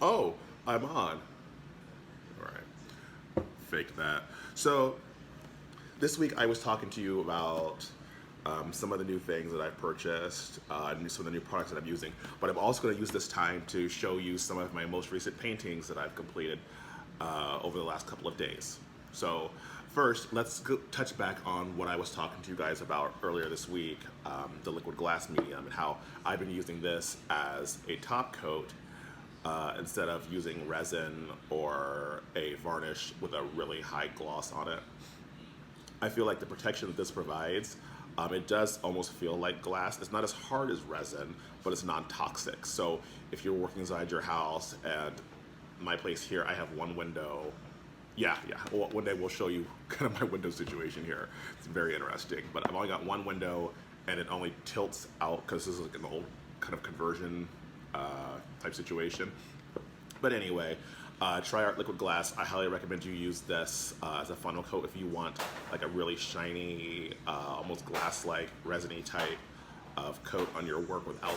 Oh, I'm on. All right, fake that. So this week I was talking to you about some of the new things that I've purchased and some of the new products that I'm using. But I'm also going to use this time to show you some of my most recent paintings that I've completed over the last couple of days. So first, let's touch back on what I was talking to you guys about earlier this week, the liquid glass medium, and how I've been using this as a top coat instead of using resin or a varnish with a really high gloss on it. I feel like the protection that this provides, it does almost feel like glass. It's not as hard as resin, but it's non-toxic. So if you're working inside your house, and my place here, I have one window. Yeah. Well, one day we'll show you kind of my window situation here. It's very interesting, but I've only got one window and it only tilts out because this is like an old kind of conversion type situation. But anyway, KingArt liquid glass. I highly recommend you use this as a funnel coat if you want like a really shiny, almost glass-like, resiny type of coat on your work without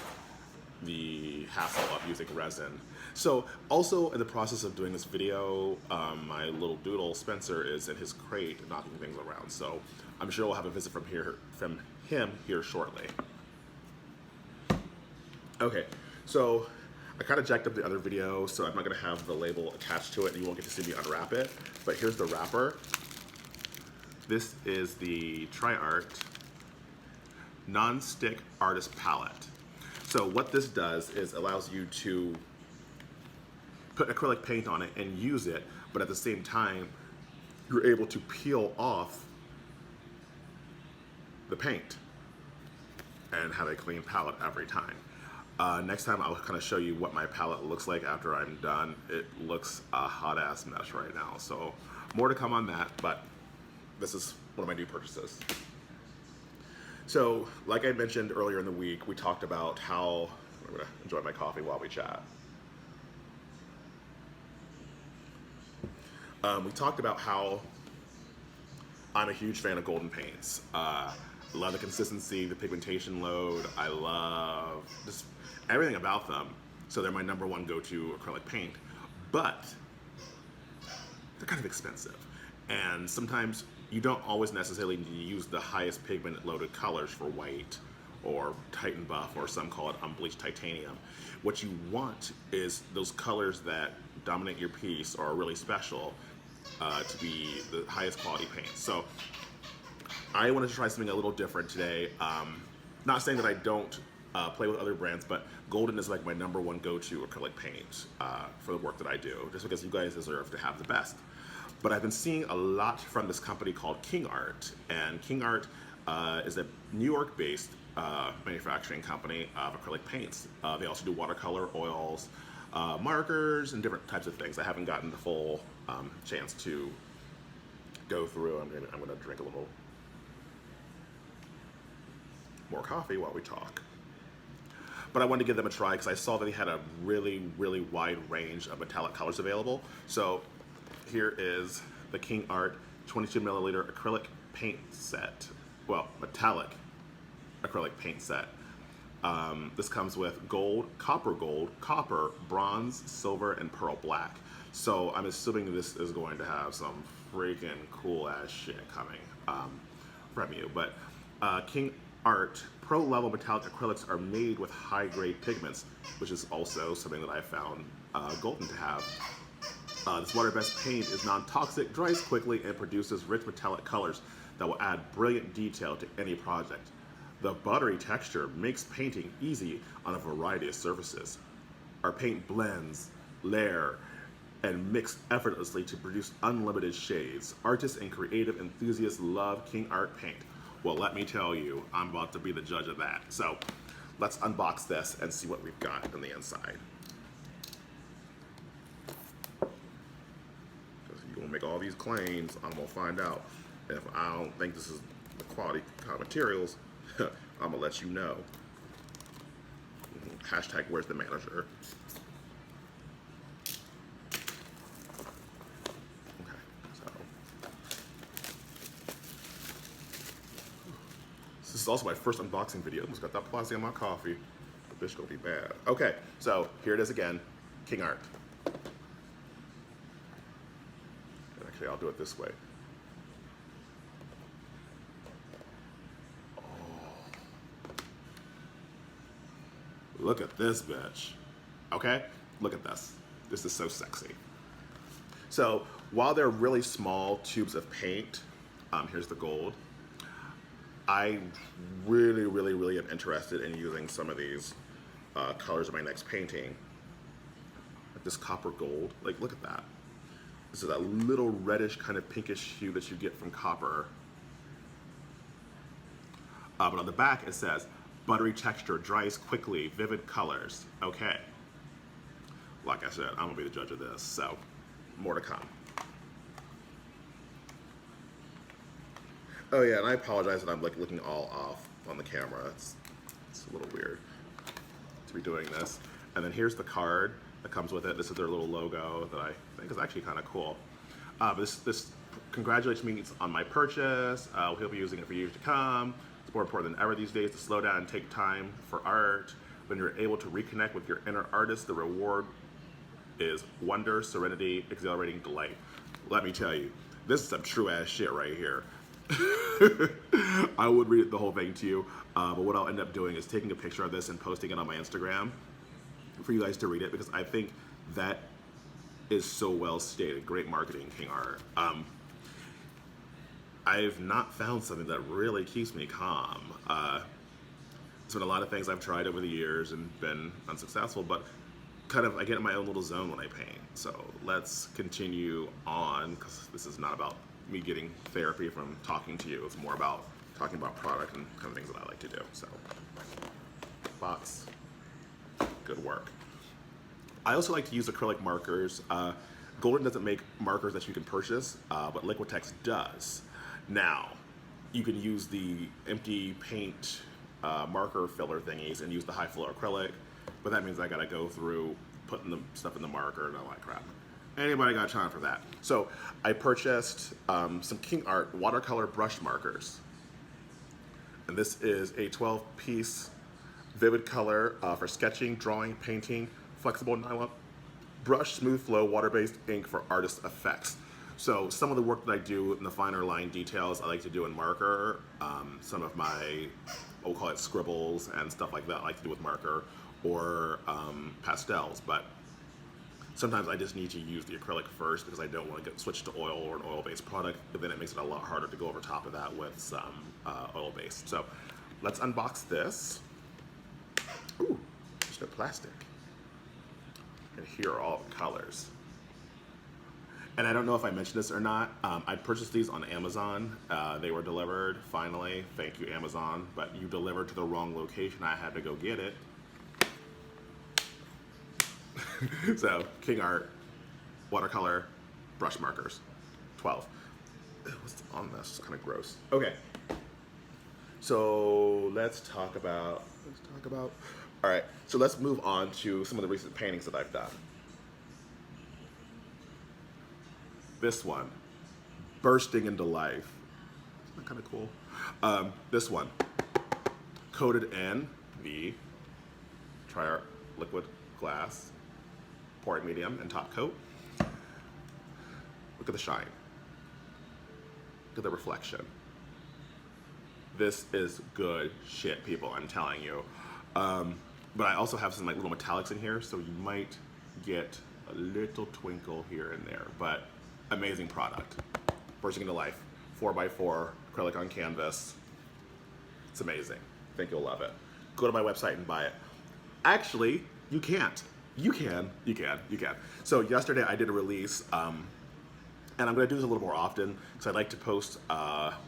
the hassle of using resin. So also in the process of doing this video, my little doodle Spencer is in his crate knocking things around. So I'm sure we'll have a visit from him here shortly. Okay, so I kind of jacked up the other video, so I'm not going to have the label attached to it, and you won't get to see me unwrap it. But here's the wrapper. This is the KingArt Non-Stick Artist Palette. So what this does is allows you to put acrylic paint on it and use it, but at the same time, you're able to peel off the paint and have a clean palette every time. Next time I'll kind of show you what my palette looks like after I'm done. It looks a hot ass mess right now, so more to come on that, but this is one of my new purchases. So like I mentioned earlier in the week, we talked about how, I'm gonna enjoy my coffee while we chat. We talked about how I'm a huge fan of golden paints. I love the consistency, the pigmentation load. I love just everything about them. So they're my number one go-to acrylic paint, but they're kind of expensive. And sometimes you don't always necessarily need to use the highest pigment loaded colors for white or Titan Buff, or some call it unbleached titanium. What you want is those colors that dominate your piece or are really special to be the highest quality paint. So I wanted to try something a little different today. Not saying that I don't play with other brands, but golden is like my number one go-to acrylic paint for the work that I do, just because you guys deserve to have the best. But I've been seeing a lot from this company called KingArt, and KingArt is a New York-based manufacturing company of acrylic paints. They also do watercolor, oils, markers, and different types of things. I haven't gotten the full chance to go through. I'm gonna drink a little more coffee while we talk. But I wanted to give them a try because I saw that they had a really, really wide range of metallic colors available. So here is the KingArt 22 milliliter acrylic paint set. Well, metallic acrylic paint set. This comes with gold, copper, bronze, silver, and pearl black. So I'm assuming this is going to have some freaking cool ass shit coming from you. But KingArt Pro level metallic acrylics are made with high grade pigments, which is also something that I found golden to have. This water-based paint is non-toxic, dries quickly, and produces rich metallic colors that will add brilliant detail to any project. The buttery texture makes painting easy on a variety of surfaces. Our paint blends, layer, and mix effortlessly to produce unlimited shades. Artists and creative enthusiasts love KingArt paint. Well, let me tell you, I'm about to be the judge of that. So let's unbox this and see what we've got on the inside. You're gonna make all these claims, I'm gonna find out. If I don't think this is the quality kind of materials, I'm gonna let you know. Hashtag where's the manager? Okay, so. This is also my first unboxing video. Almost got that plastic on my coffee. This is gonna be bad. Okay, so here it is again, KingArt. Okay, I'll do it this way. Oh. Look at this bitch. Okay? Look at this. This is so sexy. So while they're really small tubes of paint, here's the gold. I really am interested in using some of these colors in my next painting. Like this copper gold, like look at that. This is that little reddish kind of pinkish hue that you get from copper. But on the back it says, buttery texture, dries quickly, vivid colors. Okay. Like I said, I'm gonna be the judge of this, so more to come. Oh yeah, and I apologize that I'm like looking all off on the camera. It's a little weird to be doing this. And then here's the card that comes with it. This is their little logo that I think is actually kind of cool. This congratulates me on my purchase. We'll be using it for years to come. It's more important than ever these days to slow down and take time for art. When you're able to reconnect with your inner artist, the reward is wonder, serenity, exhilarating delight. Let me tell you, this is some true ass shit right here. I would read the whole thing to you, but what I'll end up doing is taking a picture of this and posting it on my Instagram for you guys to read it, because I think that is so well stated. Great marketing, KingArt. I've not found something that really keeps me calm. There's been a lot of things I've tried over the years and been unsuccessful, but kind of I get in my own little zone when I paint. So let's continue on, because this is not about me getting therapy from talking to you. It's more about talking about product and kind of things that I like to do. So, box, good work. I also like to use acrylic markers. Golden doesn't make markers that you can purchase, but Liquitex does. Now, you can use the empty paint marker filler thingies and use the high flow acrylic, but that means I gotta go through putting the stuff in the marker and all that crap. Anybody got time for that? So I purchased some KingArt watercolor brush markers. And this is a 12-piece vivid color for sketching, drawing, painting, flexible nylon brush, smooth flow, water-based ink for artist effects. So some of the work that I do in the finer line details I like to do in marker. Some of my, we'll call it scribbles and stuff like that I like to do with marker, or pastels. But sometimes I just need to use the acrylic first because I don't want to get switched to oil or an oil-based product, but then it makes it a lot harder to go over top of that with some oil-based. So let's unbox this. Ooh, there's no plastic. And here are all the colors. And I don't know if I mentioned this or not. I purchased these on Amazon. They were delivered, finally. Thank you, Amazon. But you delivered to the wrong location. I had to go get it. So, KingArt watercolor brush markers, 12. What's on this? It's kind of gross. Okay. So let's talk about. All right. So let's move on to some of the recent paintings that I've done. This one, bursting into life. Isn't that kind of cool? This one, coated in the KingArt liquid glass pouring medium and top coat. Look at the shine. Look at the reflection. This is good shit, people, I'm telling you. But I also have some like little metallics in here, so you might get a little twinkle here and there, but amazing product. Bursting into life, 4x4, acrylic on canvas. It's amazing. I think you'll love it. Go to my website and buy it. Actually, you can't. You can. So yesterday I did a release, and I'm gonna do this a little more often because I'd like to post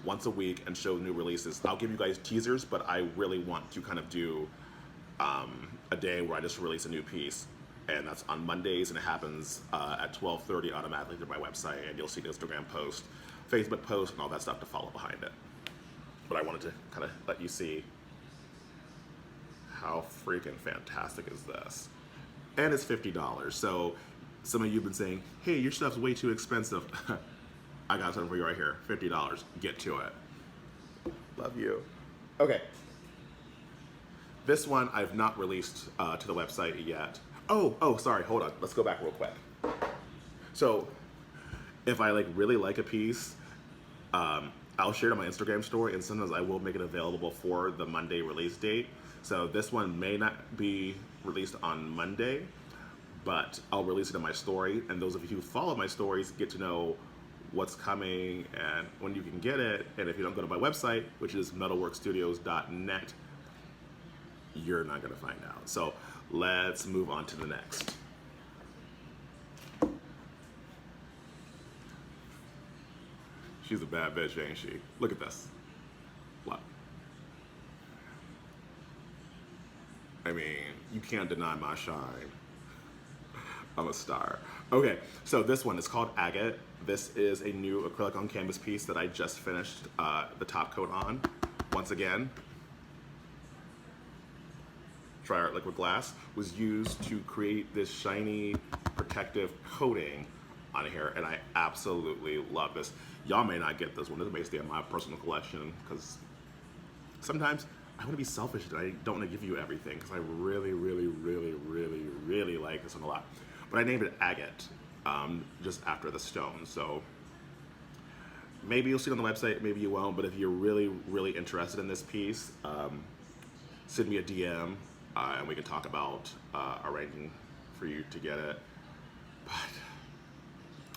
once a week and show new releases. I'll give you guys teasers, but I really want to kind of do a day where I just release a new piece, and that's on Mondays, and it happens at 12:30 automatically through my website, and you'll see the Instagram post, Facebook post, and all that stuff to follow behind it. But I wanted to kind of let you see how freaking fantastic is this. And it's $50. So some of you have been saying, hey, your stuff's way too expensive. I got something for you right here, $50. Get to it. Love you. Okay. This one I've not released to the website yet. Oh, sorry, hold on. Let's go back real quick. So if I like really like a piece, I'll share it on my Instagram story, and sometimes I will make it available for the Monday release date. So this one may not be released on Monday, but I'll release it in my story, and those of you who follow my stories get to know what's coming and when you can get it. And if you don't go to my website, which is metalworkstudios.net, you're not going to find out. So let's move on to the next. She's a bad bitch, ain't she? Look at this. What? I mean, you can't deny my shine. I'm a star. Okay, so this one is called Agate. This is a new acrylic on canvas piece that I just finished the top coat on. Once again, TriArt liquid glass was used to create this shiny protective coating on here, and I absolutely love this. Y'all may not get this one. This may stay in my personal collection because sometimes I want to be selfish and I don't want to give you everything because I really, really, really, really, really like this one a lot. But I named it Agate just after the stone. So maybe you'll see it on the website, maybe you won't. But if you're really, really interested in this piece, send me a DM and we can talk about arranging for you to get it. But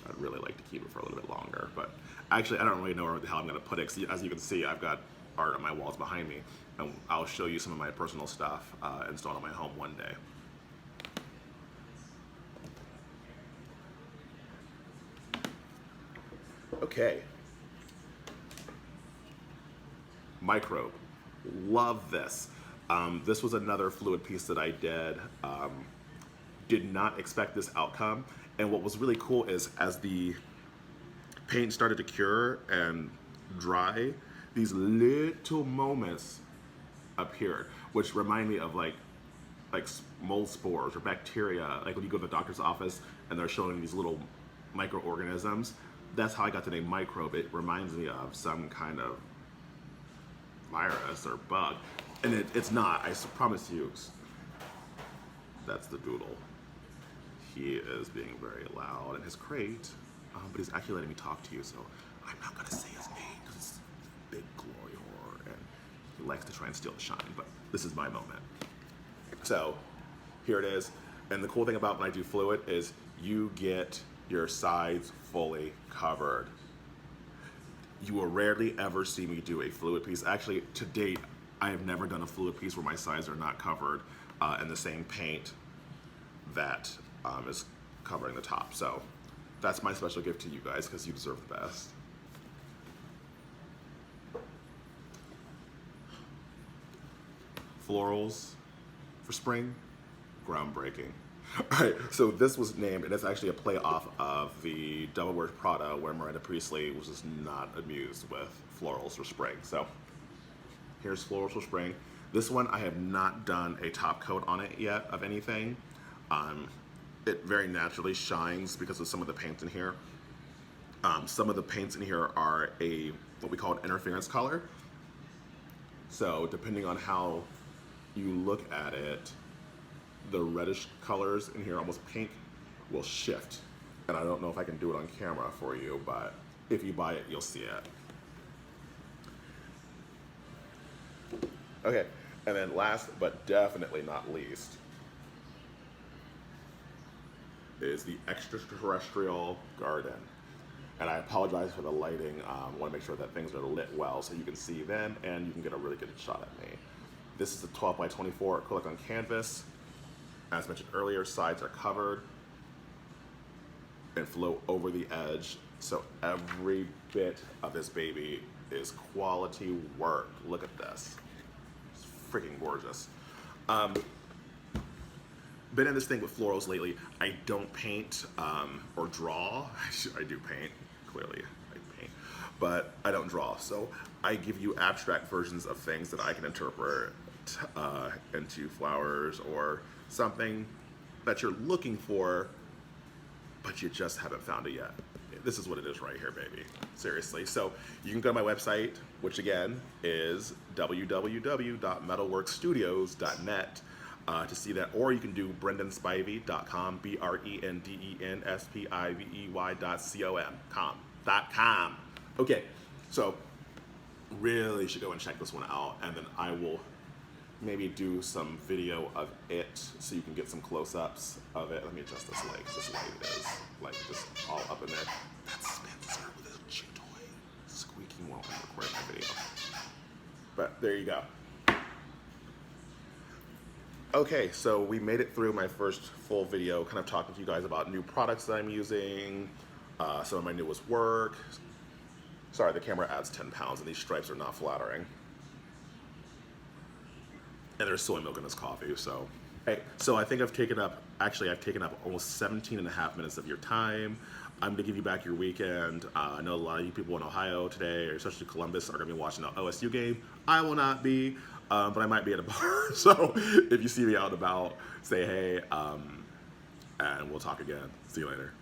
I'd really like to keep it for a little bit longer. But actually, I don't really know where the hell I'm going to put it. 'Cause as you can see, I've got art on my walls behind me. And I'll show you some of my personal stuff installed on my home one day. Okay. Microbe. Love this. This was another fluid piece that I did. Did not expect this outcome. And what was really cool is as the paint started to cure and dry, these little moments appeared, which remind me of like mold spores or bacteria, like when you go to the doctor's office and they're showing these little microorganisms. That's how I got the name microbe. It reminds me of some kind of virus or bug, and it's not. I promise you. That's the doodle. He is being very loud in his crate, but he's actually letting me talk to you, so I'm not gonna say his name because it's big glory horror and he likes to try and steal the shine, but this is my moment. So here it is. And the cool thing about when I do fluid is you get your sides fully covered. You will rarely ever see me do a fluid piece. Actually, to date, I have never done a fluid piece where my sides are not covered in the same paint that is covering the top. So that's my special gift to you guys because you deserve the best. Florals for spring, groundbreaking. All right, so this was named, and it's actually a play off of the Devil Wears Prada, where Miranda Priestley was just not amused with florals for spring. So here's florals for spring. This one I have not done a top coat on it yet of anything. It very naturally shines because of some of the paint in here. Some of the paints in here are what we call an interference color. So depending on how you look at it, the reddish colors in here, almost pink, will shift. And I don't know if I can do it on camera for you, but if you buy it, you'll see it. Okay, and then last but definitely not least is the extraterrestrial garden. And I apologize for the lighting. I want to make sure that things are lit well so you can see them and you can get a really good shot at me. This is a 12 by 24 acrylic on canvas. As mentioned earlier, sides are covered and flow over the edge. So every bit of this baby is quality work. Look at this. It's freaking gorgeous. Been in this thing with florals lately. I don't paint or draw. I do paint, clearly I paint, but I don't draw. So I give you abstract versions of things that I can interpret into flowers or something that you're looking for, but you just haven't found it yet. This is what it is right here, baby. Seriously. So you can go to my website, which again is www.metalworkstudios.net. to see that, or you can do brendanspivey.com, BRENDENSPIVEY.com. Okay, so really should go and check this one out, and then I will maybe do some video of it so you can get some close-ups of it. Let me adjust this light, 'cause this light is like just all up in there. That's Spencer with his chew toy squeaking while I'm recording my video. But there you go. Okay, so we made it through my first full video, kind of talking to you guys about new products that I'm using, some of my newest work. Sorry, the camera adds 10 pounds and these stripes are not flattering. And there's soy milk in this coffee, so. Hey, so I think I've taken up almost 17 and a half minutes of your time. I'm gonna give you back your weekend. I know a lot of you people in Ohio today, or especially Columbus, are gonna be watching the OSU game. I will not be, but I might be at a bar. So if you see me out and about, say hey, and we'll talk again. See you later.